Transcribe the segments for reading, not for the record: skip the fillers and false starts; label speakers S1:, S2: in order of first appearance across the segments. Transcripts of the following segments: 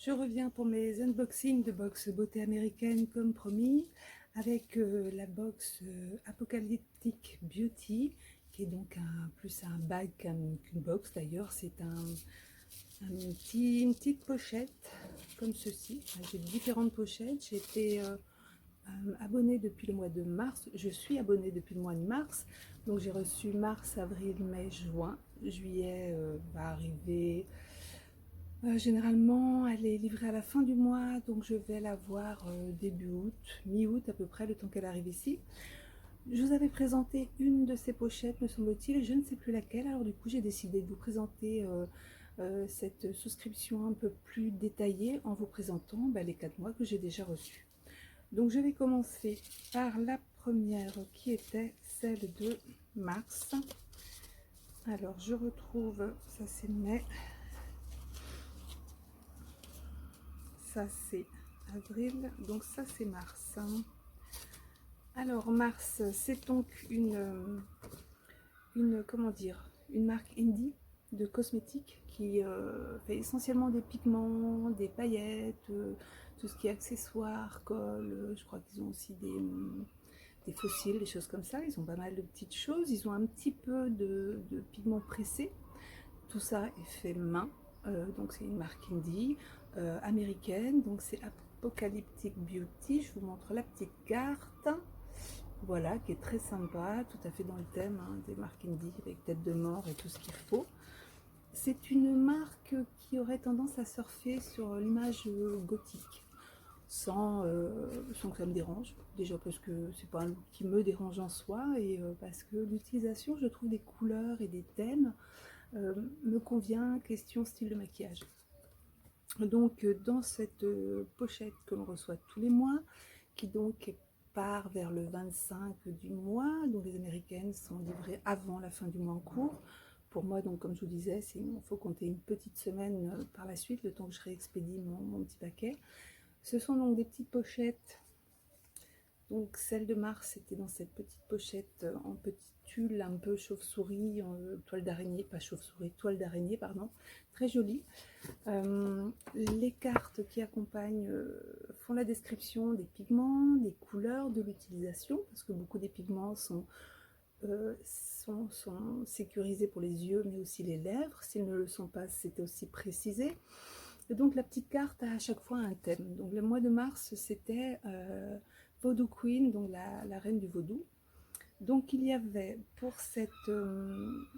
S1: Je reviens pour mes unboxings de box beauté américaine comme promis avec la box Apocalyptic Beauty qui est donc plus un bag qu'une box d'ailleurs. C'est une petite pochette comme ceci. J'ai différentes pochettes. J'ai été abonnée depuis le mois de mars. Je suis abonnée depuis le mois de mars. Donc j'ai reçu mars, avril, mai, juin. Juillet va arriver. Généralement, elle est livrée à la fin du mois, donc je vais la voir début août, mi-août à peu près, le temps qu'elle arrive ici. Je vous avais présenté une de ces pochettes, me semble-t-il, je ne sais plus laquelle, alors du coup j'ai décidé de vous présenter cette souscription un peu plus détaillée en vous présentant les 4 mois que j'ai déjà reçus. Donc je vais commencer par la première qui était celle de mars. Alors je retrouve, ça c'est mai. Ça c'est avril, donc ça c'est mars. Alors mars, c'est donc comment dire, une marque indie de cosmétiques qui fait essentiellement des pigments, des paillettes, tout ce qui est accessoires, colle. Je crois qu'ils ont aussi des fossiles, des choses comme ça. Ils ont pas mal de petites choses. Ils ont un petit peu de pigments pressés. Tout ça est fait main. Donc c'est une marque indie américaine. Donc c'est Apocalyptic Beauty. Je vous montre la petite carte. Voilà, qui est très sympa, tout à fait dans le thème des marques indie avec tête de mort et tout ce qu'il faut. C'est une marque qui aurait tendance à surfer sur l'image gothique, sans que ça me dérange. Déjà parce que c'est pas un look qui me dérange en soi et parce que l'utilisation, je trouve, des couleurs et des thèmes me convient, question style de maquillage. Donc dans cette pochette que l'on reçoit tous les mois, qui donc part vers le 25 du mois, dont les américaines sont livrées avant la fin du mois en cours. Pour moi, donc comme je vous disais, il faut compter une petite semaine par la suite, le temps que je réexpédie mon petit paquet. Ce sont donc des petites pochettes. Donc celle de mars était dans cette petite pochette en petit tulle un peu chauve-souris, toile d'araignée, pas chauve-souris, toile d'araignée, pardon, très jolie. Les cartes qui accompagnent font la description des pigments, des couleurs, de l'utilisation, parce que beaucoup des pigments sont sécurisés pour les yeux, mais aussi les lèvres. S'ils ne le sont pas, c'est aussi précisé. Et donc la petite carte a à chaque fois un thème. Donc le mois de mars, c'était Voodoo Queen, donc la reine du vaudou. Donc il y avait pour cette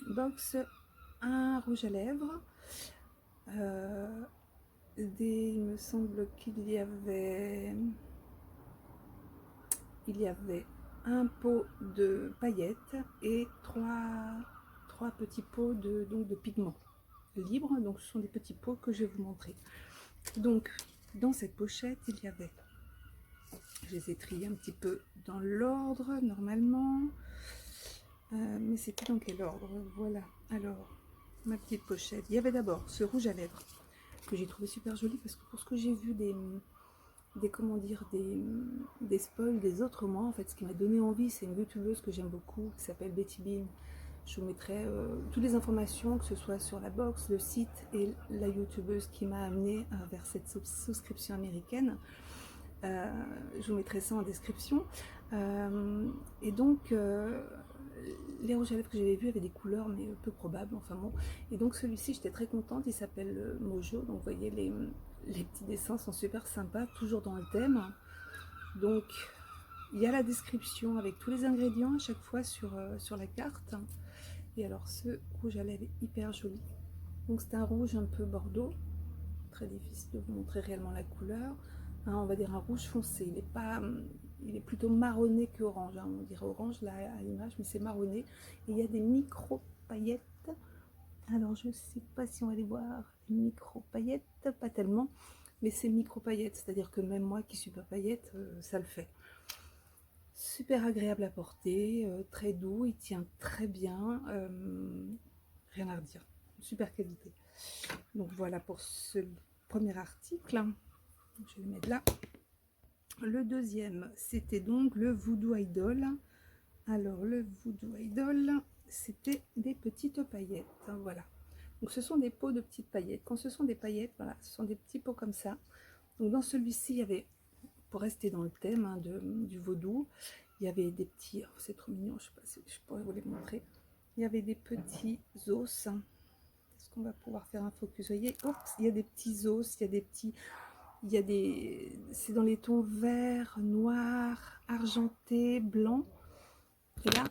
S1: box un rouge à lèvres, il me semble qu'il y avait un pot de paillettes et trois petits pots de pigments libres. Donc ce sont des petits pots que je vais vous montrer. Donc dans cette pochette il y avait, je les ai triés un petit peu dans l'ordre normalement, mais c'était dans quel ordre? Voilà, alors ma petite pochette, il y avait d'abord ce rouge à lèvres que j'ai trouvé super joli, parce que pour ce que j'ai vu comment dire, des spoils des autres mois, en fait, ce qui m'a donné envie, c'est une youtubeuse que j'aime beaucoup qui s'appelle Betty Bean. Je vous mettrai toutes les informations, que ce soit sur la box, le site et la youtubeuse qui m'a amené vers cette souscription américaine. Je vous mettrai ça en description. Et donc les rouges à lèvres que j'avais vus avaient des couleurs mais peu probables, enfin bon. Et donc celui-ci, j'étais très contente, il s'appelle Mojo. Donc vous voyez, les petits dessins sont super sympas, toujours dans le thème. Donc il y a la description avec tous les ingrédients à chaque fois sur la carte. Et alors ce rouge à lèvres est hyper joli. Donc c'est un rouge un peu bordeaux, très difficile de vous montrer réellement la couleur. On va dire un rouge foncé, il est plutôt marronné que orange, on dirait orange là à l'image, mais c'est marronné. Et il y a des micro paillettes. Alors je sais pas si on va les voir, les micro paillettes, pas tellement, mais c'est micro paillettes, c'est à dire que même moi qui suis pas paillette, ça le fait. Super agréable à porter, très doux, il tient très bien, rien à redire, super qualité. Donc voilà pour ce premier article. Je vais le mettre là. Le deuxième, c'était donc le Voodoo Idol. Alors le Voodoo Idol, c'était des petites paillettes. Voilà. Donc ce sont des pots de petites paillettes. Quand ce sont des paillettes, voilà, ce sont des petits pots comme ça. Donc dans celui-ci, il y avait, pour rester dans le thème hein, du vaudou, il y avait des petits, oh, c'est trop mignon, je sais pas si je pourrais vous les montrer. Il y avait des petits os. Est-ce qu'on va pouvoir faire un focus? Vous voyez, oups, il y a des petits os, il y a des petits, il y a des, c'est dans les tons vert, noir, argenté, blanc. Et là,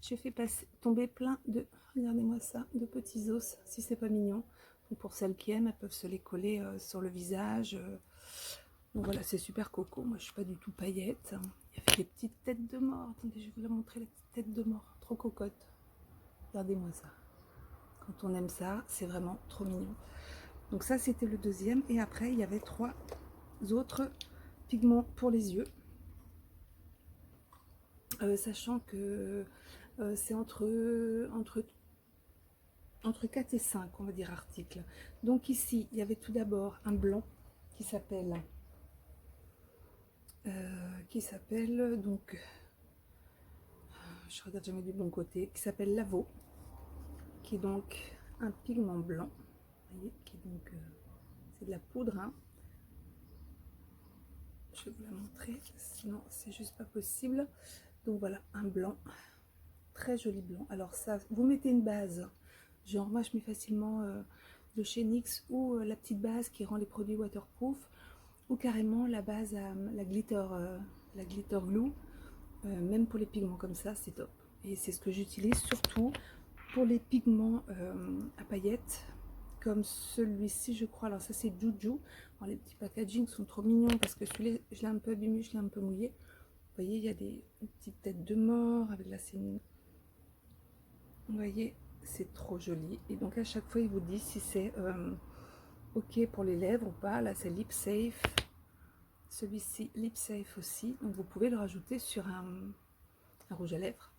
S1: je fais tomber plein de, regardez-moi ça, de petits os, si c'est pas mignon. Donc pour celles qui aiment, elles peuvent se les coller sur le visage. Donc voilà, c'est super coco. Moi, je suis pas du tout paillette. Il y avait des petites têtes de mort. Attendez, je vais vous la montrer, la petite tête de mort. Trop cocotte. Regardez-moi ça. Quand on aime ça, c'est vraiment trop mignon. Donc ça, c'était le deuxième. Et après, il y avait 3 autres pigments pour les yeux. Sachant que c'est entre 4 et 5, on va dire, articles. Donc ici, il y avait tout d'abord un blanc qui s'appelle donc, je regarde jamais du bon côté, qui s'appelle Lavo, qui est donc un pigment blanc, vous voyez, qui est donc, c'est de la poudre, hein. Je vais vous la montrer, sinon c'est juste pas possible. Donc voilà, un blanc, très joli blanc. Alors ça, vous mettez une base, genre moi je mets facilement de chez NYX ou la petite base qui rend les produits waterproof, ou carrément la base à la glitter glue. Même pour les pigments comme ça, c'est top. Et c'est ce que j'utilise surtout pour les pigments à paillettes, comme celui-ci, je crois. Alors ça, c'est Juju. Alors, les petits packaging sont trop mignons parce que celui-là, je l'ai un peu abîmé, je l'ai un peu mouillé. Vous voyez, il y a des petites têtes de mort avec la sénine. Vous voyez, c'est trop joli. Et donc, à chaque fois, il vous dit si c'est OK pour les lèvres ou pas. Là, c'est Lip Safe. Celui-ci, Lip Safe aussi. Donc, vous pouvez le rajouter sur un rouge à lèvres.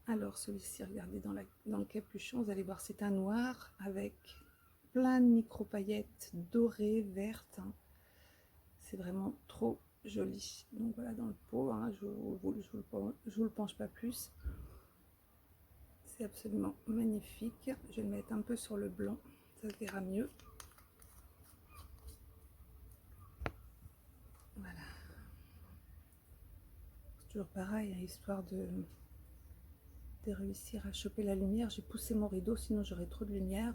S1: Alors, celui-ci, regardez dans le capuchon, vous allez voir, c'est un noir avec plein de micro-paillettes dorées, vertes. Hein. C'est vraiment trop joli. Donc voilà, dans le pot, hein, je vous le penche pas plus. C'est absolument magnifique. Je vais le mettre un peu sur le blanc, ça se verra mieux. Voilà. C'est toujours pareil, hein, histoire de réussir à choper la lumière. J'ai poussé mon rideau, sinon j'aurais trop de lumière.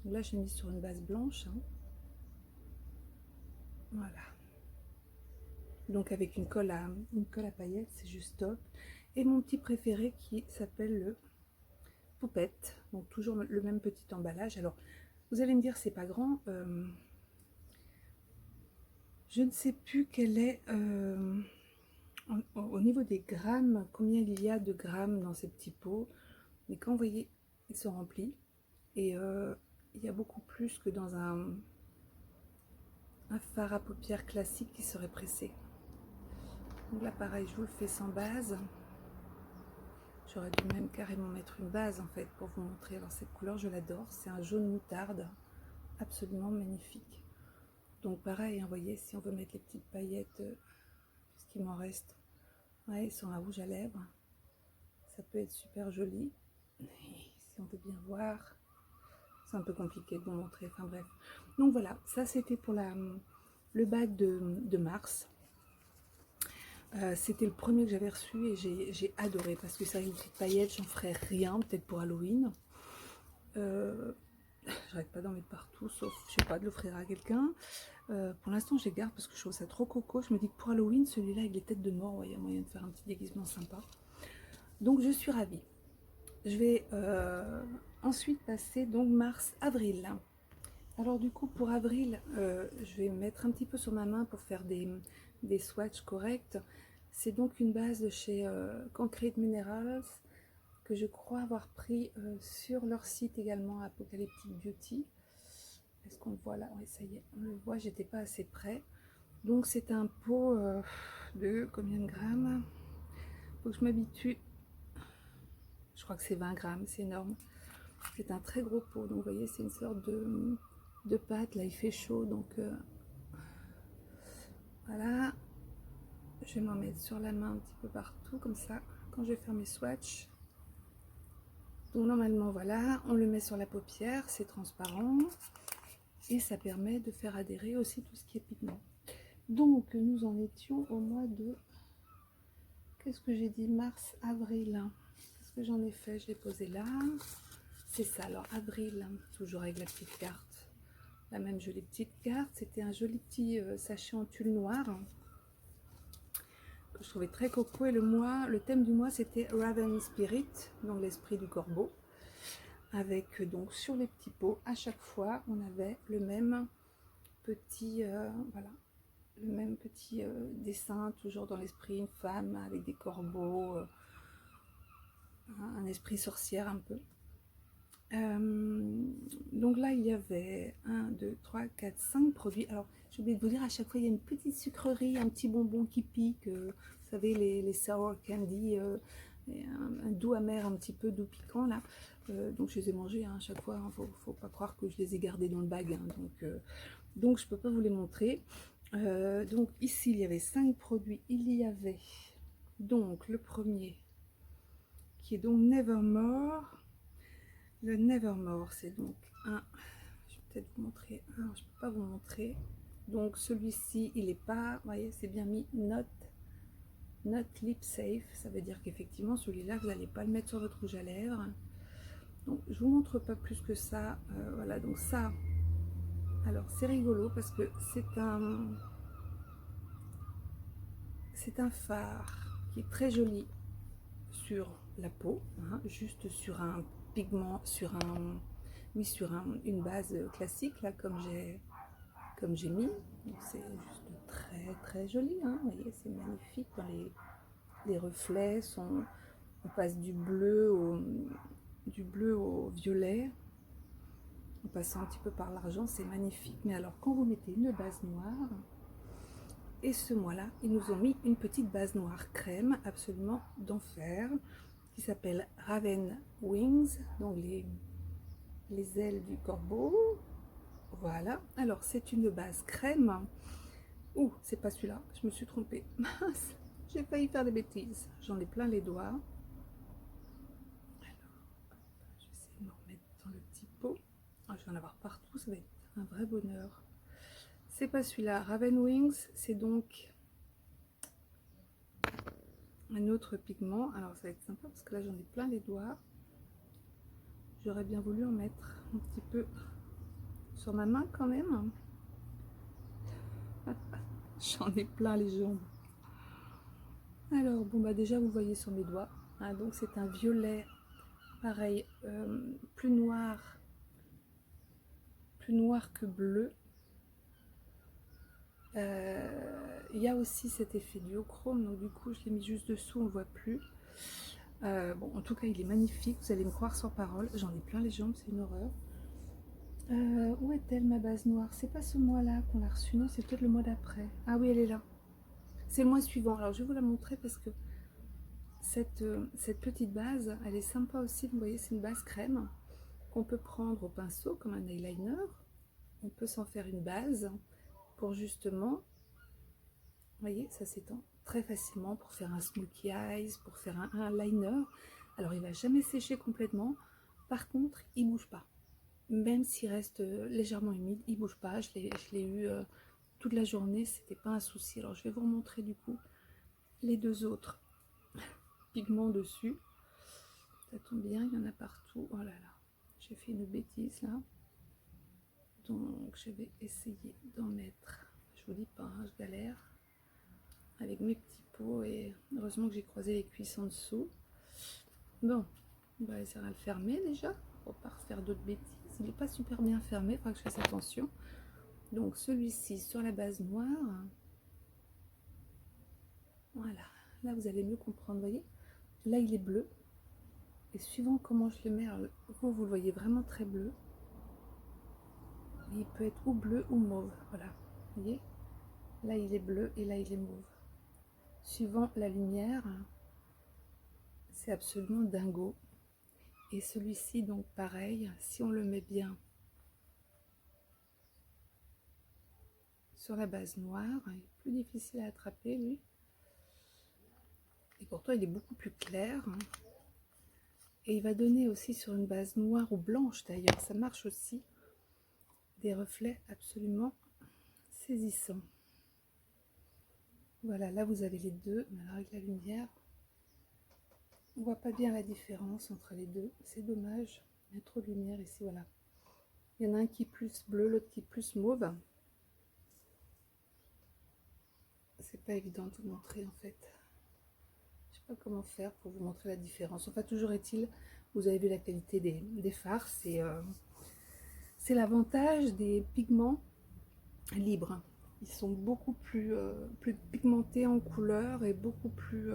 S1: Donc là, j'ai mis sur une base blanche. Hein. Voilà. Donc avec une colle à paillettes, c'est juste top. Et mon petit préféré qui s'appelle le Poupette. Donc toujours le même petit emballage. Alors, vous allez me dire, c'est pas grand. Je ne sais plus quel est... au niveau des grammes, combien il y a de grammes dans ces petits pots. Mais quand vous voyez, ils sont remplis. Et il y a beaucoup plus que dans un fard à paupières classique qui serait pressé. Donc là, pareil, je vous le fais sans base. J'aurais dû même carrément mettre une base en fait pour vous montrer. Alors cette couleur, je l'adore. C'est un jaune moutarde, absolument magnifique. Donc pareil, vous voyez, si on veut mettre les petites paillettes, ce qu'il m'en reste, ouais, sur un rouge à lèvres, ça peut être super joli. Et si on veut bien voir, c'est un peu compliqué de vous montrer. Enfin bref. Donc voilà, ça c'était pour le bag de mars. C'était le premier que j'avais reçu et j'ai adoré parce que c'est une petite paillette, j'en ferai rien, peut-être pour Halloween. J'arrête pas d'en mettre partout, sauf, je sais pas, de l'offrir à quelqu'un. Pour l'instant, je les garde parce que je trouve ça trop coco. Je me dis que pour Halloween, celui-là avec les têtes de mort, ouais, il y a moyen de faire un petit déguisement sympa. Donc, je suis ravie. Je vais ensuite passer donc mars-avril. Alors, du coup, pour avril, je vais mettre un petit peu sur ma main pour faire des swatchs corrects. C'est donc une base de chez Concrete Minerals que je crois avoir pris sur leur site également, Apocalyptic Beauty. Est-ce qu'on le voit là? Oui, ça y est, on le voit, j'étais pas assez près. Donc c'est un pot de combien de grammes? Faut que je m'habitue. Je crois que c'est 20 grammes, c'est énorme. C'est un très gros pot, donc vous voyez, c'est une sorte de pâte. Là, il fait chaud, donc voilà. Je vais m'en mettre sur la main un petit peu partout, comme ça, quand je vais faire mes swatchs. Donc normalement voilà, on le met sur la paupière, c'est transparent et ça permet de faire adhérer aussi tout ce qui est pigment. Donc nous en étions au mois de, qu'est-ce que j'ai dit, mars, avril. Qu'est-ce que j'en ai fait? Je l'ai posé là. C'est ça, alors avril, toujours avec la petite carte. La même jolie petite carte. C'était un joli petit sachet en tulle noir que je trouvais très coco. Et le thème du mois, c'était Raven Spirit, donc l'esprit du corbeau. Avec donc sur les petits pots, à chaque fois, on avait le même petit, voilà, le même petit dessin, toujours dans l'esprit, une femme avec des corbeaux, un esprit sorcière un peu. Donc là, il y avait 1, 2, 3, 4, 5 produits. Alors, j'ai oublié de vous dire, à chaque fois, il y a une petite sucrerie, un petit bonbon qui pique. Vous savez, les sour candy, un doux amer, un petit peu doux piquant, là. Donc, je les ai mangés à chaque fois. Faut pas croire que je les ai gardés dans le bag. Donc je peux pas vous les montrer. Donc, ici, il y avait 5 produits. Il y avait donc le premier, qui est donc Nevermore. Le Nevermore, c'est donc un, je vais peut-être vous montrer un, je peux pas vous montrer. Donc celui-ci, il est pas, vous voyez, c'est bien mis not lip safe. Ça veut dire qu'effectivement, celui-là, vous n'allez pas le mettre sur votre rouge à lèvres. Donc je vous montre pas plus que ça. Voilà, donc ça, alors c'est rigolo parce que c'est un fard qui est très joli sur la peau, hein, juste sur un pigment, sur une base classique, là, comme j'ai mis. C'est juste très très joli, hein, vous voyez, c'est magnifique. Dans les reflets on passe du bleu au violet, en passant un petit peu par l'argent, c'est magnifique. Mais alors quand vous mettez une base noire, et ce mois-là, ils nous ont mis une petite base noire crème absolument d'enfer, qui s'appelle Raven Wings, donc les ailes du corbeau. Voilà, alors c'est une base crème. Ouh, c'est pas celui-là, je me suis trompée. Mince, j'ai failli faire des bêtises. J'en ai plein les doigts. Alors, je vais essayer de me remettre dans le petit pot. Ah, je vais en avoir partout, ça va être un vrai bonheur. C'est pas celui-là. Raven Wings, c'est donc un autre pigment. Alors ça va être sympa parce que là j'en ai plein les doigts. J'aurais bien voulu en mettre un petit peu sur ma main quand même. J'en ai plein les jambes. Alors bon bah déjà vous voyez sur mes doigts, hein, donc c'est un violet pareil, plus noir que bleu. Il y a aussi cet effet duochrome, donc du coup je l'ai mis juste dessous, on ne voit plus. Bon, en tout cas il est magnifique, vous allez me croire sans parole, j'en ai plein les jambes, c'est une horreur. Où est-elle ma base noire? C'est pas ce mois-là qu'on l'a reçue, non, c'est peut-être le mois d'après. Ah oui, elle est là. C'est le mois suivant. Alors je vais vous la montrer parce que cette petite base, elle est sympa aussi. Vous voyez, c'est une base crème qu'on peut prendre au pinceau comme un eyeliner. On peut s'en faire une base pour justement, vous voyez, ça s'étend très facilement pour faire un smokey eyes, pour faire un liner. Alors il va jamais sécher complètement. Par contre, il bouge pas. Même s'il reste légèrement humide, il bouge pas. Je l'ai eu toute la journée, c'était pas un souci. Alors je vais vous remontrer du coup les deux autres pigments dessus. Ça tombe bien, il y en a partout. Oh là là, j'ai fait une bêtise là. Donc je vais essayer d'en mettre. Je vous dis pas, hein, je galère avec mes petits pots et heureusement que j'ai croisé les cuisses en dessous. Bon, on va essayer de le fermer déjà pour pas faire d'autres bêtises. Il n'est pas super bien fermé, il faudra que je fasse attention. Donc celui-ci sur la base noire. Voilà, là vous allez mieux comprendre, vous voyez. Là il est bleu. Et suivant comment je le mets, alors, vous le voyez vraiment très bleu. Il peut être ou bleu ou mauve, voilà. Vous voyez, là il est bleu et là il est mauve. Suivant la lumière, c'est absolument dingo. Et celui-ci, donc pareil, si on le met bien sur la base noire, il est plus difficile à attraper lui. Et pourtant il est beaucoup plus clair. Et il va donner aussi sur une base noire ou blanche d'ailleurs, ça marche aussi, des reflets absolument saisissants. Voilà, là vous avez les deux, mais alors avec la lumière, on voit pas bien la différence entre les deux, c'est dommage, il y a trop de lumière ici, voilà. Il y en a un qui est plus bleu, l'autre qui est plus mauve. C'est pas évident de vous montrer en fait. Je sais pas comment faire pour vous montrer la différence. Enfin, toujours est-il, vous avez vu la qualité des fards, c'est l'avantage des pigments libres. Ils sont beaucoup plus pigmentés en couleur et beaucoup plus...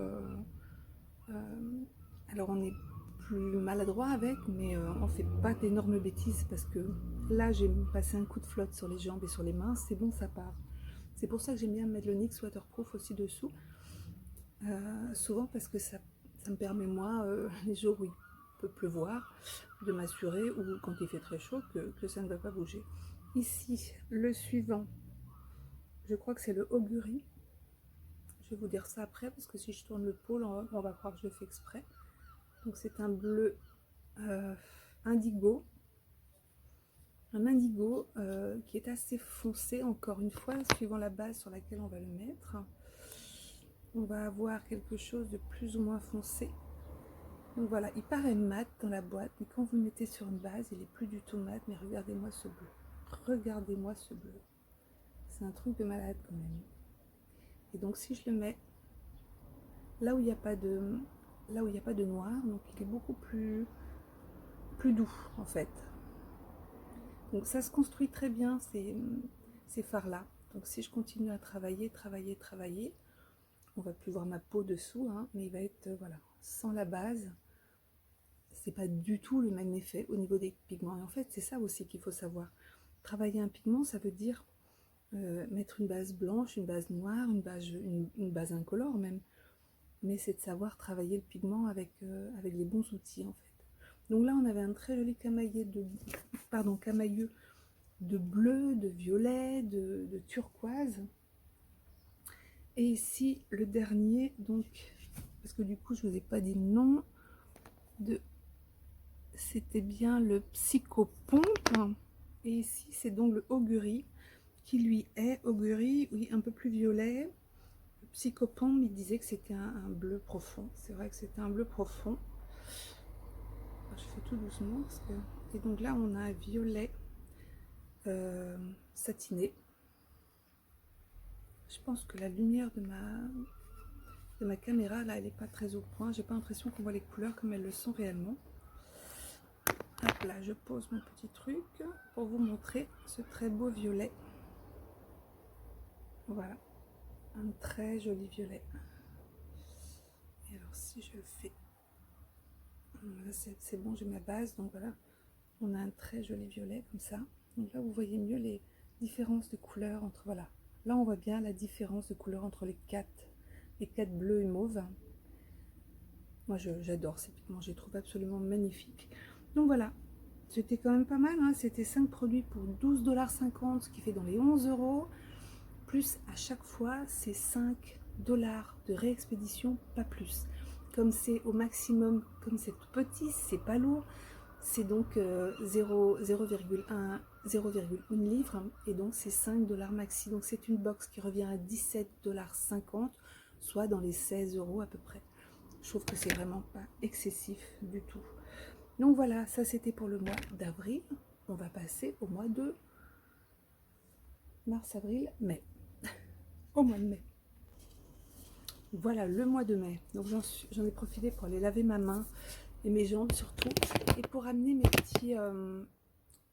S1: alors on est plus maladroit avec, mais on fait pas d'énormes bêtises parce que là j'ai passé un coup de flotte sur les jambes et sur les mains, c'est bon, ça part. C'est pour ça que j'aime bien mettre le NYX Waterproof aussi dessous, souvent parce que ça me permet moi, les jours où il peut pleuvoir, de m'assurer, ou quand il fait très chaud, que ça ne va pas bouger. Ici, le suivant, je crois que c'est le Augury. Je vais vous dire ça après, parce que si je tourne le pôle, on va croire que je le fais exprès. Donc c'est un bleu indigo. Un indigo qui est assez foncé, encore une fois, suivant la base sur laquelle on va le mettre. On va avoir quelque chose de plus ou moins foncé. Donc voilà, il paraît mat dans la boîte, mais quand vous le mettez sur une base, il est plus du tout mat. Mais regardez-moi ce bleu. Regardez-moi ce bleu. C'est un truc de malade quand même. Et donc si je le mets là où il n'y a pas de noir, donc il est beaucoup plus doux en fait. Donc ça se construit très bien ces fards là. Donc si je continue à travailler, on va plus voir ma peau dessous, hein, mais il va être voilà, sans la base, c'est pas du tout le même effet au niveau des pigments. Et en fait c'est ça aussi qu'il faut savoir. Travailler un pigment, ça veut dire mettre une base blanche, une base noire, une base incolore même. Mais c'est de savoir travailler le pigment avec les bons outils en fait. Donc là on avait un très joli camailleux de bleu, de violet, de turquoise. Et ici le dernier, donc parce que du coup je vous ai pas dit le nom, c'était bien le Psychopompe. Et ici c'est donc le Augury, qui lui est Augury, oui, un peu plus violet. Le Psychopompe, il disait que c'était un bleu profond. C'est vrai que c'était un bleu profond. Je fais tout doucement parce que... Et donc là on a un violet satiné. Je pense que la lumière de ma caméra là elle n'est pas très au point. J'ai pas l'impression qu'on voit les couleurs comme elles le sont réellement. Hop là, je pose mon petit truc pour vous montrer ce très beau violet. Voilà, un très joli violet. Et alors si je le fais, c'est bon, j'ai ma base, donc voilà, on a un très joli violet comme ça. Donc là vous voyez mieux les différences de couleurs entre, voilà, là on voit bien la différence de couleur entre les quatre bleus et mauves. Moi j'adore ces pigments, je les trouve absolument magnifiques. Donc voilà, c'était quand même pas mal, hein. C'était 5 produits pour 12,50 $, ce qui fait dans les 11 €. Plus à chaque fois c'est 5 $ de réexpédition, pas plus. Comme c'est au maximum, comme c'est tout petit, c'est pas lourd, c'est donc 0,1 livre, et donc c'est 5 $ maxi. Donc c'est une box qui revient à 17,50 $, soit dans les 16 € à peu près. Je trouve que c'est vraiment pas excessif du tout. Donc voilà, ça c'était pour le mois d'avril. On va passer au mois de mars, avril, mai. Au mois de mai. Voilà le mois de mai. Donc j'en ai profité pour aller laver ma main et mes jambes surtout, et pour amener mes petits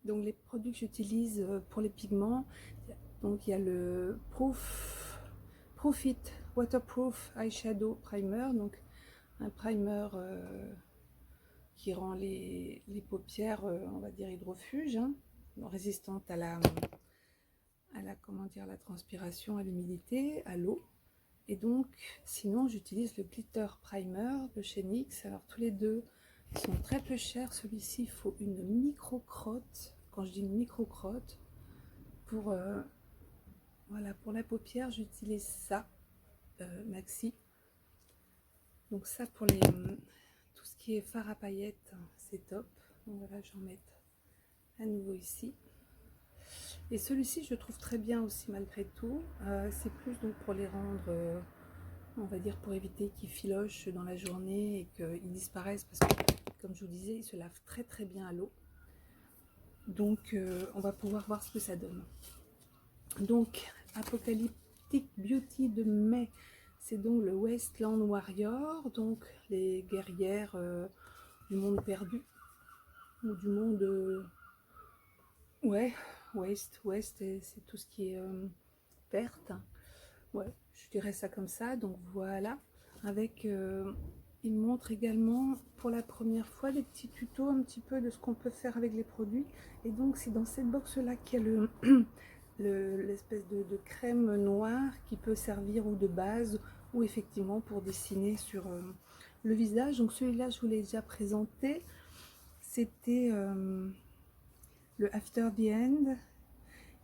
S1: donc les produits que j'utilise pour les pigments. Donc il y a le Profit Waterproof Eyeshadow Primer, donc un primer qui rend les paupières on va dire hydrofuges, hein, résistantes à la la transpiration, à l'humidité, à l'eau. Et donc sinon j'utilise le Glitter Primer de chez NYX. Alors tous les deux sont très peu chers. Celui-ci il faut une micro crotte. Quand je dis une micro crotte, pour voilà, pour la paupière j'utilise ça, maxi. Donc ça pour tout ce qui est fard à paillettes, c'est top. Donc voilà, j'en mets à nouveau ici. Et celui-ci, je le trouve très bien aussi malgré tout. C'est plus donc pour les rendre, on va dire, pour éviter qu'ils filochent dans la journée et qu'ils disparaissent. Parce que, comme je vous disais, ils se lavent très très bien à l'eau. Donc, on va pouvoir voir ce que ça donne. Donc, Apocalyptic Beauty de mai. C'est donc le Wasteland Warrior. Donc, les guerrières du monde perdu. Ou du monde... ouais, West, c'est tout ce qui est perte. Ouais, je dirais ça comme ça. Donc voilà, avec, il montre également pour la première fois des petits tutos un petit peu de ce qu'on peut faire avec les produits. Et donc c'est dans cette box là qu'il y a l'espèce de crème noire qui peut servir ou de base ou effectivement pour dessiner sur le visage. Donc celui-là je vous l'ai déjà présenté, c'était le After the End.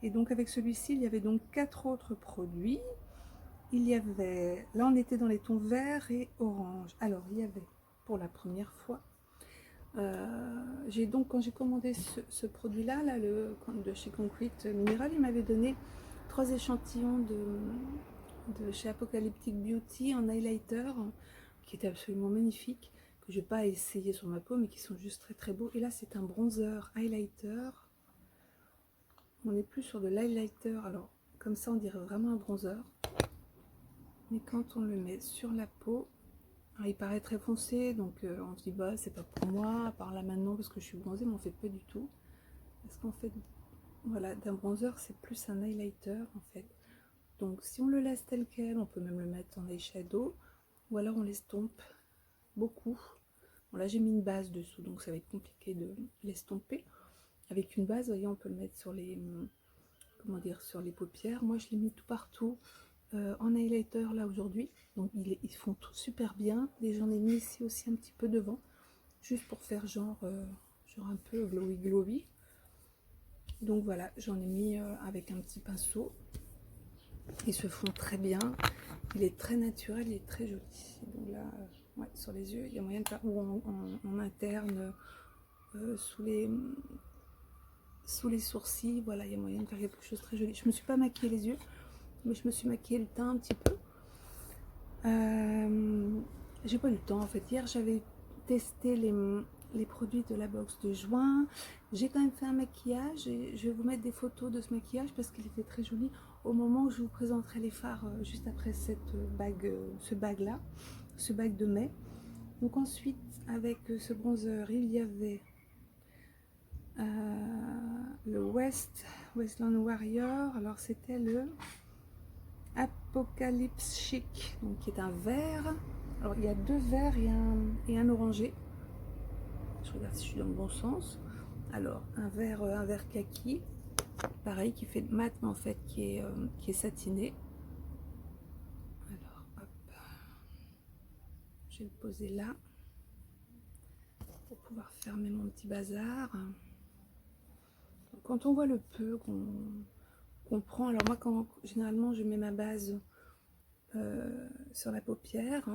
S1: Et donc avec celui-ci il y avait donc 4 autres produits. Il y avait, là on était dans les tons vert et orange. Alors il y avait pour la première fois, j'ai donc quand j'ai commandé ce produit là, de chez Concrete Mineral, il m'avait donné 3 échantillons de chez Apocalyptic Beauty en highlighter qui étaient absolument magnifiques, que je n'ai pas essayé sur ma peau mais qui sont juste très très beaux. Et là c'est un bronzer highlighter, on n'est plus sur de l'highlighter, alors comme ça on dirait vraiment un bronzer. Mais quand on le met sur la peau, alors il paraît très foncé, donc on se dit bah c'est pas pour moi, à part là maintenant parce que je suis bronzée, mais on fait pas du tout. Parce qu'en fait, voilà, d'un bronzer c'est plus un highlighter en fait. Donc si on le laisse tel quel, on peut même le mettre en eyeshadow, ou alors on l'estompe beaucoup. Bon là j'ai mis une base dessous, donc ça va être compliqué de l'estomper. Avec une base, vous voyez, on peut le mettre sur les, comment dire, sur les paupières. Moi je l'ai mis tout partout. En highlighter là aujourd'hui, donc ils font tout super bien. Et j'en ai mis ici aussi un petit peu devant, juste pour faire genre un peu glowy glowy. Donc voilà, j'en ai mis avec un petit pinceau. Ils se font très bien, il est très naturel, il est très joli. Donc là, ouais, sur les yeux, il y a moyen de faire, ou en interne, sous les sourcils, voilà, il y a moyen de faire quelque chose de très joli. Je me suis pas maquillé les yeux, mais je me suis maquillé le teint un petit peu. J'ai pas eu le temps en fait. Hier j'avais testé les produits de la box de juin. J'ai quand même fait un maquillage et je vais vous mettre des photos de ce maquillage parce qu'il était très joli au moment où je vous présenterai les fards juste après cette bague, ce bague là, ce bague de mai. Donc ensuite avec ce bronzer il y avait le Wasteland Warrior. Alors c'était le Apocalypse Chic, donc qui est un vert. Alors il y a 2 verts et un orangé. Je regarde si je suis dans le bon sens. Alors un vert kaki, pareil, qui fait mat mais en fait qui est satiné. Alors hop, je vais le poser là pour pouvoir fermer mon petit bazar. Donc, quand on voit le peu qu'on prend, alors moi généralement je mets ma base sur la paupière,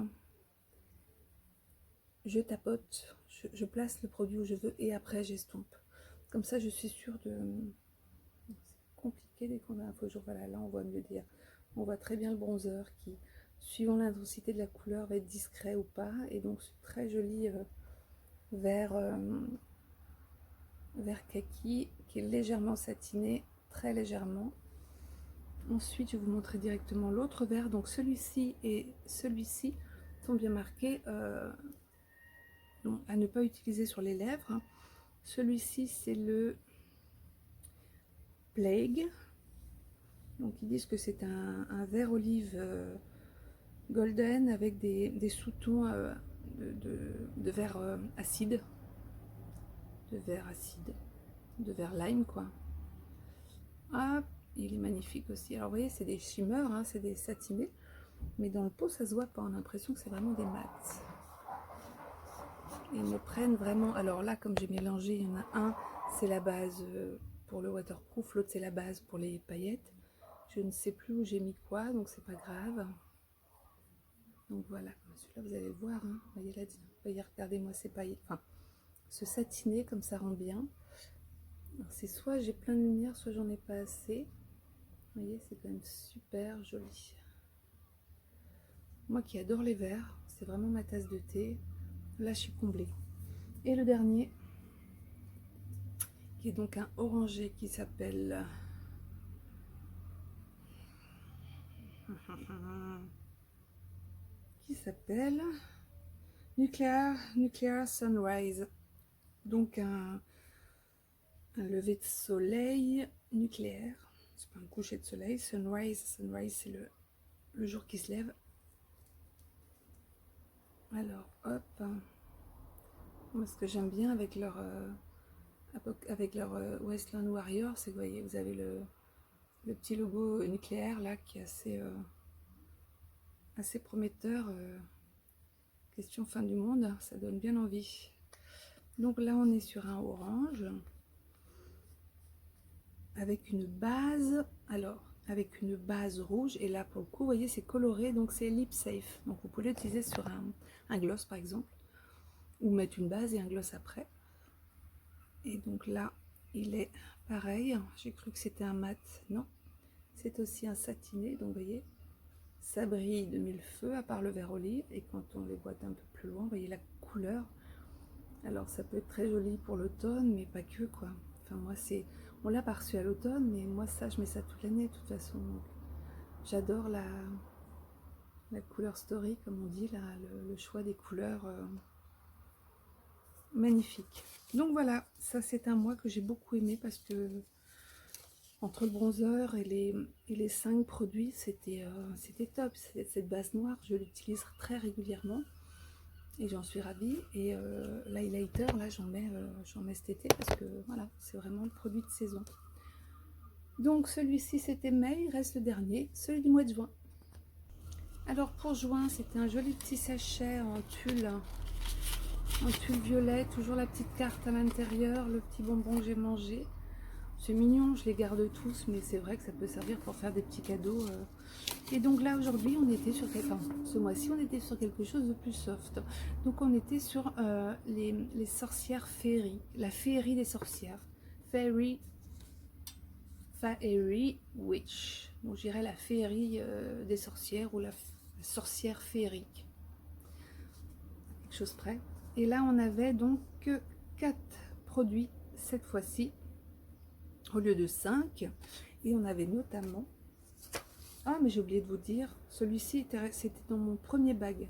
S1: je tapote, je place le produit où je veux et après j'estompe. Comme ça je suis sûre de... C'est compliqué dès qu'on a un faux jour. Voilà, là on voit mieux dire. On voit très bien le bronzer qui, suivant l'intensité de la couleur, va être discret ou pas. Et donc ce très joli vert kaki qui est légèrement satiné, très légèrement. Ensuite je vais vous montrer directement l'autre vert. Donc celui-ci et celui-ci sont bien marqués à ne pas utiliser sur les lèvres. Celui-ci c'est le Plague, donc ils disent que c'est un vert olive golden avec des sous-tons de vert acide, de vert lime quoi. Ah, il est magnifique aussi. Alors vous voyez c'est des shimmers, hein, c'est des satinés, mais dans le pot ça se voit pas, on a l'impression que c'est vraiment des mats. Ils me prennent vraiment. Alors là comme j'ai mélangé, il y en a un c'est la base pour le waterproof, l'autre c'est la base pour les paillettes. Je ne sais plus où j'ai mis quoi, donc c'est pas grave. Donc voilà, celui-là vous allez le voir, hein. Vous voyez, regardez-moi ces paillettes, enfin, ce satiné, comme ça rend bien. C'est soit j'ai plein de lumière, soit j'en ai pas assez. Vous voyez, c'est quand même super joli. Moi qui adore les verts, c'est vraiment ma tasse de thé. Là, je suis comblée. Et le dernier, qui est donc un orangé qui s'appelle... Nuclear Sunrise. Donc un lever de soleil nucléaire. C'est pas un coucher de soleil. Sunrise, c'est le jour qui se lève. Alors, hop. Moi, ce que j'aime bien avec leur Wasteland Warrior, c'est que voyez, vous avez le petit logo nucléaire là qui est assez prometteur. Question fin du monde, ça donne bien envie. Donc là, on est sur un orange avec une base. Alors, avec une base rouge, et là pour le coup vous voyez c'est coloré, donc c'est lip safe, donc vous pouvez l'utiliser sur un gloss par exemple, ou mettre une base et un gloss après. Et donc là il est pareil, j'ai cru que c'était un mat, non, c'est aussi un satiné, donc vous voyez ça brille de mille feux à part le vert olive, et quand on les boite un peu plus loin vous voyez la couleur. Alors ça peut être très joli pour l'automne, mais pas que quoi. Enfin moi c'est, on l'a pas reçu à l'automne, mais moi ça je mets ça toute l'année de toute façon. J'adore la couleur story comme on dit, là, le choix des couleurs magnifique. Donc voilà, ça c'est un mois que j'ai beaucoup aimé parce que entre le bronzer et les 5 produits, c'était top. Cette base noire, je l'utilise très régulièrement. Et j'en suis ravie. Et l'highlighter, là, j'en mets cet été parce que voilà, c'est vraiment le produit de saison. Donc celui-ci, c'était mai, il reste le dernier, celui du mois de juin. Alors pour juin, c'était un joli petit sachet en tulle violet, toujours la petite carte à l'intérieur, le petit bonbon que j'ai mangé. C'est mignon, je les garde tous, mais c'est vrai que ça peut servir pour faire des petits cadeaux. Et donc là aujourd'hui on était sur ce mois-ci on était sur quelque chose de plus soft. Donc on était sur les sorcières féeries, la féerie des sorcières, Fairy Witch. Donc je dirais la féerie des sorcières ou la sorcière féerique, quelque chose près. Et là on avait donc 4 produits cette fois-ci au lieu de 5, et on avait notamment, ah mais j'ai oublié de vous dire, celui-ci c'était dans mon premier bag,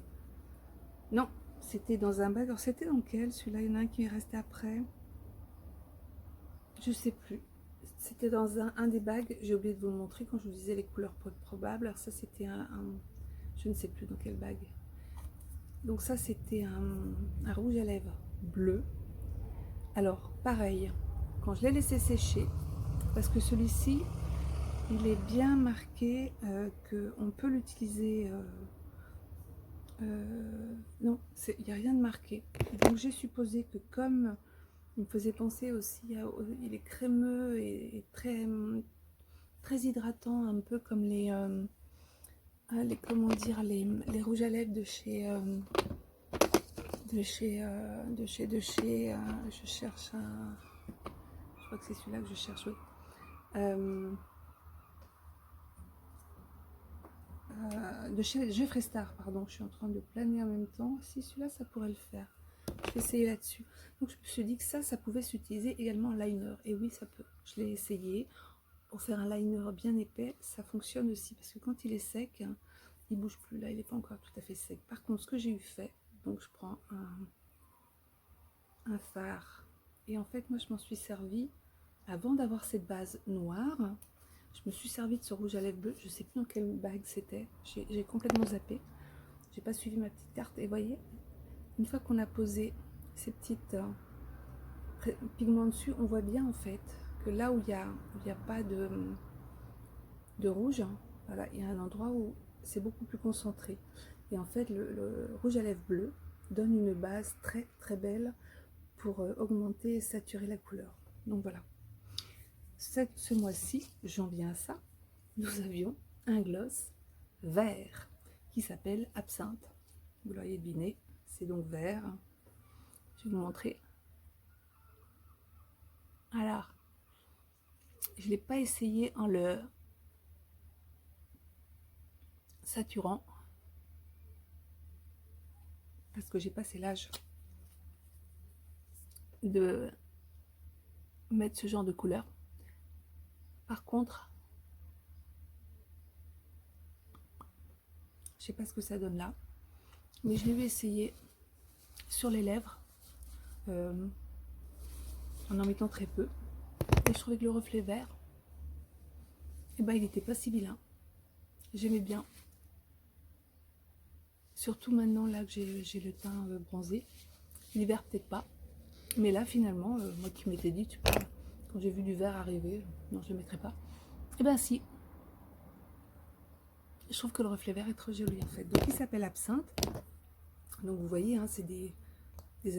S1: non c'était dans un bag, alors c'était dans quel, celui-là il y en a un qui est resté après, je sais plus, c'était dans un des bags, j'ai oublié de vous le montrer quand je vous disais les couleurs probables. Alors ça c'était je ne sais plus dans quel bag, donc ça c'était un rouge à lèvres bleu. Alors pareil, quand je l'ai laissé sécher, parce que celui-ci il est bien marqué qu'on peut l'utiliser, non, il n'y a rien de marqué, donc j'ai supposé que comme il me faisait penser aussi il est crémeux et très, très hydratant, un peu comme les comment dire, les rouges à lèvres de chez je cherche je crois que c'est celui-là que je cherche, oui. De chez Jeffree Star, pardon, je suis en train de planer en même temps. Si celui-là, ça pourrait le faire. Je vais essayer là-dessus. Donc je me suis dit que ça pouvait s'utiliser également en liner. Et oui, ça peut. Je l'ai essayé. Pour faire un liner bien épais, ça fonctionne aussi. Parce que quand il est sec, il bouge plus. Là, il n'est pas encore tout à fait sec. Par contre, ce que j'ai eu fait, donc je prends un fard. Et en fait, moi, je m'en suis servi avant d'avoir cette base noire. Je me suis servi de ce rouge à lèvres bleu, je sais plus dans quelle bague c'était, j'ai complètement zappé, j'ai pas suivi ma petite carte. Et voyez, une fois qu'on a posé ces petites pigments dessus, on voit bien en fait que là où il y a pas de rouge, voilà, il y a un endroit où c'est beaucoup plus concentré. Et en fait, le rouge à lèvres bleu donne une base très très belle pour augmenter et saturer la couleur. Donc voilà. Ce mois-ci, j'en viens à ça, nous avions un gloss vert qui s'appelle Absinthe. Vous l'auriez deviné, c'est donc vert. vais vous montrer. Alors, je ne l'ai pas essayé en le saturant parce que j'ai passé l'âge de mettre ce genre de couleur. Par contre, je sais pas ce que ça donne là, mais je l'ai essayé sur les lèvres en mettant très peu, et je trouvais que le reflet vert, eh ben, il n'était pas si vilain. J'aimais bien, surtout maintenant là que j'ai le teint bronzé. L'hiver peut-être pas, mais là finalement, moi qui m'étais dit, tu vois, quand j'ai vu du vert arriver, non je le mettrai pas, et ben si. Je trouve que le reflet vert est trop joli en fait. Donc il s'appelle Absinthe. Donc vous voyez, hein, c'est des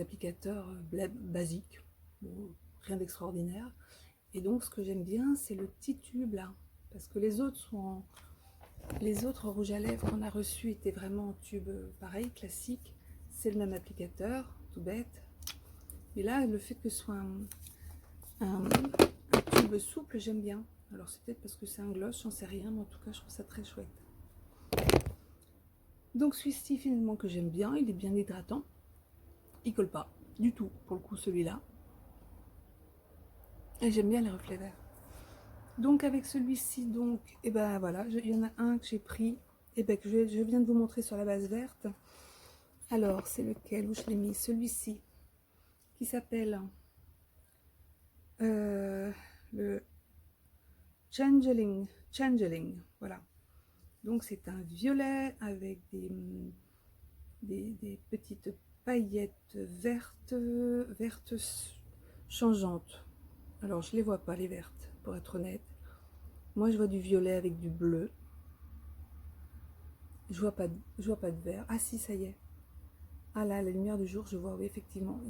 S1: applicateurs basiques, bon, rien d'extraordinaire. Et donc ce que j'aime bien, c'est le petit tube là, parce que les autres rouges à lèvres qu'on a reçus étaient vraiment en tube pareil, classique. C'est le même applicateur, tout bête. Mais là, le fait que ce soit un tube souple, j'aime bien. Alors c'est peut-être parce que c'est un gloss, j'en sais rien, mais en tout cas je trouve ça très chouette. Donc celui-ci finalement que j'aime bien, il est bien hydratant. Il colle pas du tout pour le coup celui-là. Et j'aime bien les reflets verts. Donc avec celui-ci, donc, et ben voilà, il y en a un que j'ai pris, et ben que je viens de vous montrer sur la base verte. Alors c'est lequel, où je l'ai mis? Celui-ci qui s'appelle le Changeling, voilà. Donc c'est un violet avec des petites paillettes vertes changeantes. Alors je les vois pas les vertes, pour être honnête. Moi je vois du violet avec du bleu. Je vois pas de vert. Ah si, ça y est. Ah là, la lumière du jour, je vois, oui, effectivement.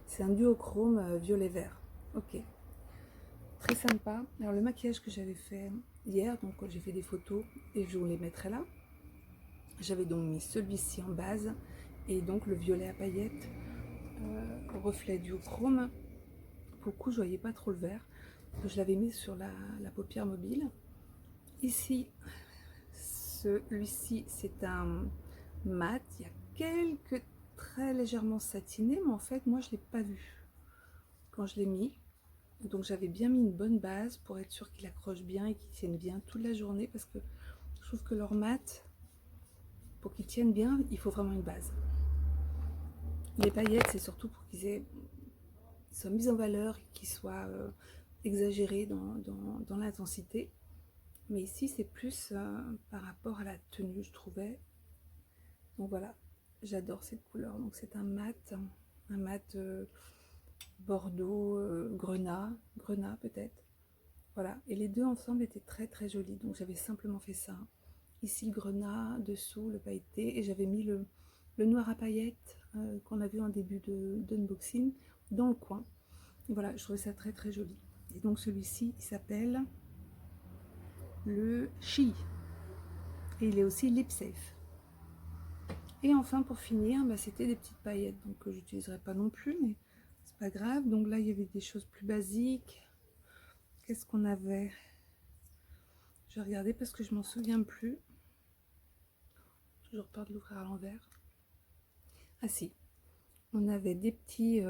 S1: C'est un duochrome violet-vert. Ok. Très sympa. Alors le maquillage que j'avais fait hier, donc j'ai fait des photos et je vous les mettrai là. J'avais donc mis celui-ci en base et donc le violet à paillettes, reflet duochrome. Pour le coup, je voyais pas trop le vert. Je l'avais mis sur la paupière mobile. Ici, celui-ci, c'est un mat. Il y a quelques très légèrement satinés, mais en fait, moi, je l'ai pas vu quand je l'ai mis. Donc, j'avais bien mis une bonne base pour être sûr qu'il accroche bien et qu'il tienne bien toute la journée, parce que je trouve que leur mat, pour qu'ils tiennent bien, il faut vraiment une base. Les paillettes, c'est surtout pour qu'ils soient mis en valeur, qu'ils soient exagérés dans l'intensité. Mais ici, c'est plus par rapport à la tenue, je trouvais. Donc voilà, j'adore cette couleur. Donc c'est un mat bordeaux, grenat peut-être. Voilà, et les deux ensemble étaient très très jolis. Donc j'avais simplement fait ça. Ici le grenat, dessous le pailleté, et j'avais mis le noir à paillettes qu'on a vu en début d'unboxing dans le coin. Et voilà, je trouvais ça très très joli. Et donc celui-ci, il s'appelle le Chi. Et il est aussi lip safe. Et enfin pour finir, bah, c'était des petites paillettes, donc que j'utiliserai pas non plus, mais c'est pas grave. Donc là il y avait des choses plus basiques. Qu'est-ce qu'on avait? Je vais regarder parce que je m'en souviens plus. Toujours peur de l'ouvrir à l'envers. Ah si, on avait des petits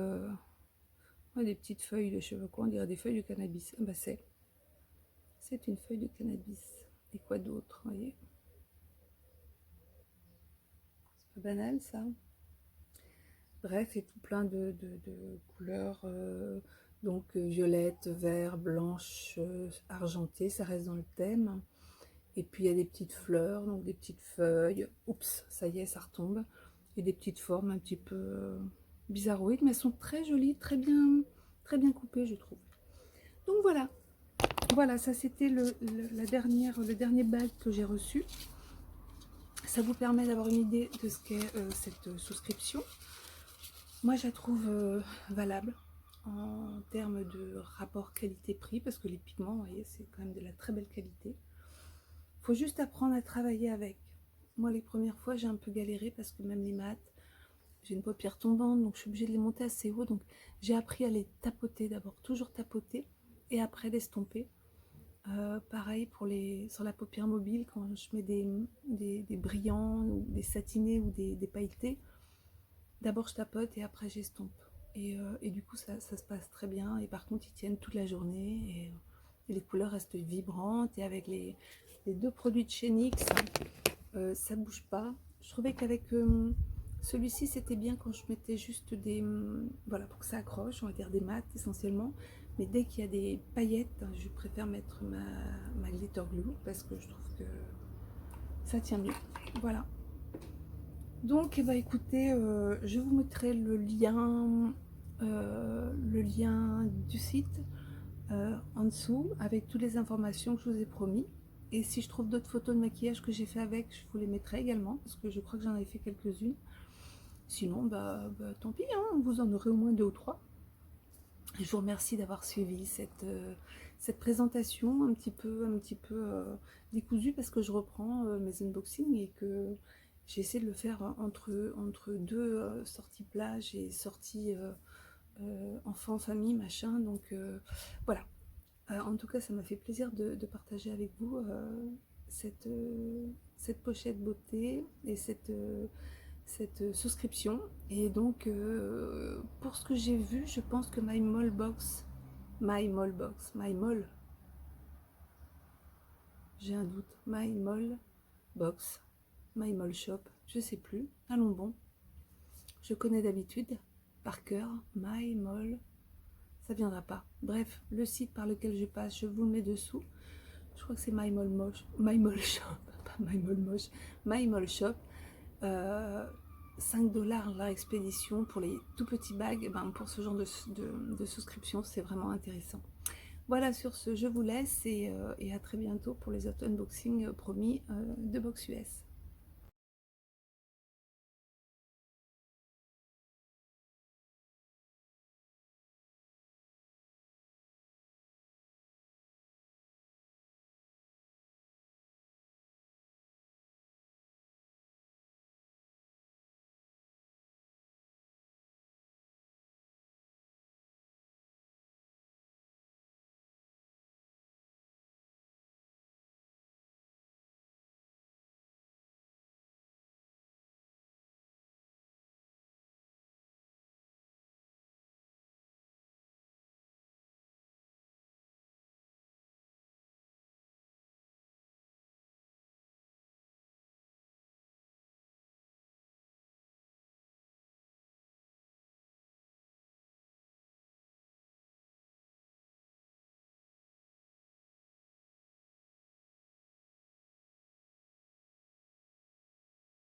S1: des petites feuilles de, je sais pas quoi, on dirait des feuilles de cannabis. Ah bah c'est une feuille de cannabis. Et quoi d'autre, vous voyez? C'est pas banal ça. Bref, et tout plein de couleurs, donc violette, vert, blanche, argentée, ça reste dans le thème. Et puis il y a des petites fleurs, donc des petites feuilles. Oups, ça y est, ça retombe. Et des petites formes un petit peu bizarroïdes, mais elles sont très jolies, très bien coupées, je trouve. Donc voilà, voilà, ça c'était le dernier bag que j'ai reçu. Ça vous permet d'avoir une idée de ce qu'est cette souscription. Moi, je la trouve valable en termes de rapport qualité-prix, parce que les pigments, vous voyez, c'est quand même de la très belle qualité. Il faut juste apprendre à travailler avec. Moi, les premières fois, j'ai un peu galéré, parce que même les mats, j'ai une paupière tombante, donc je suis obligée de les monter assez haut. Donc j'ai appris à les tapoter d'abord, toujours tapoter, et après l'estomper. Pareil pour sur la paupière mobile, quand je mets des brillants, ou des satinés ou des pailletés, d'abord je tapote et après j'estompe. Et du coup ça se passe très bien, et par contre ils tiennent toute la journée, et les couleurs restent vibrantes, et avec les deux produits de chez NYX, ça bouge pas. Je trouvais qu'avec celui-ci c'était bien quand je mettais juste voilà, pour que ça accroche, on va dire des mattes essentiellement. Mais dès qu'il y a des paillettes, je préfère mettre ma glitter glue, parce que je trouve que ça tient mieux. Voilà. Donc, bah, écoutez, je vous mettrai le lien du site en dessous, avec toutes les informations que je vous ai promis. Et si je trouve d'autres photos de maquillage que j'ai fait avec, je vous les mettrai également, parce que je crois que j'en avais fait quelques-unes. Sinon, bah, tant pis, hein, vous en aurez au moins 2 ou 3. Je vous remercie d'avoir suivi cette présentation un petit peu décousue, parce que je reprends mes unboxings, et que j'essaie de le faire entre deux sorties plage et sorties enfants, famille, machin. Donc voilà. En tout cas, ça m'a fait plaisir de partager avec vous cette pochette beauté et cette souscription. Et donc, pour ce que j'ai vu, je pense que My Mall, j'ai un doute, My Mall Shop, je sais plus, allons bon, je connais d'habitude, par cœur, My Mall, ça viendra pas. Bref, le site par lequel je passe, je vous le mets dessous. Je crois que c'est My Mall Shop, pas My Mall Moche, My Mall Shop. 5 $ la expédition pour les tout petits bags. Ben, pour ce genre de souscription, c'est vraiment intéressant. Voilà, sur ce, je vous laisse, et à très bientôt pour les autres unboxings promis de Box US.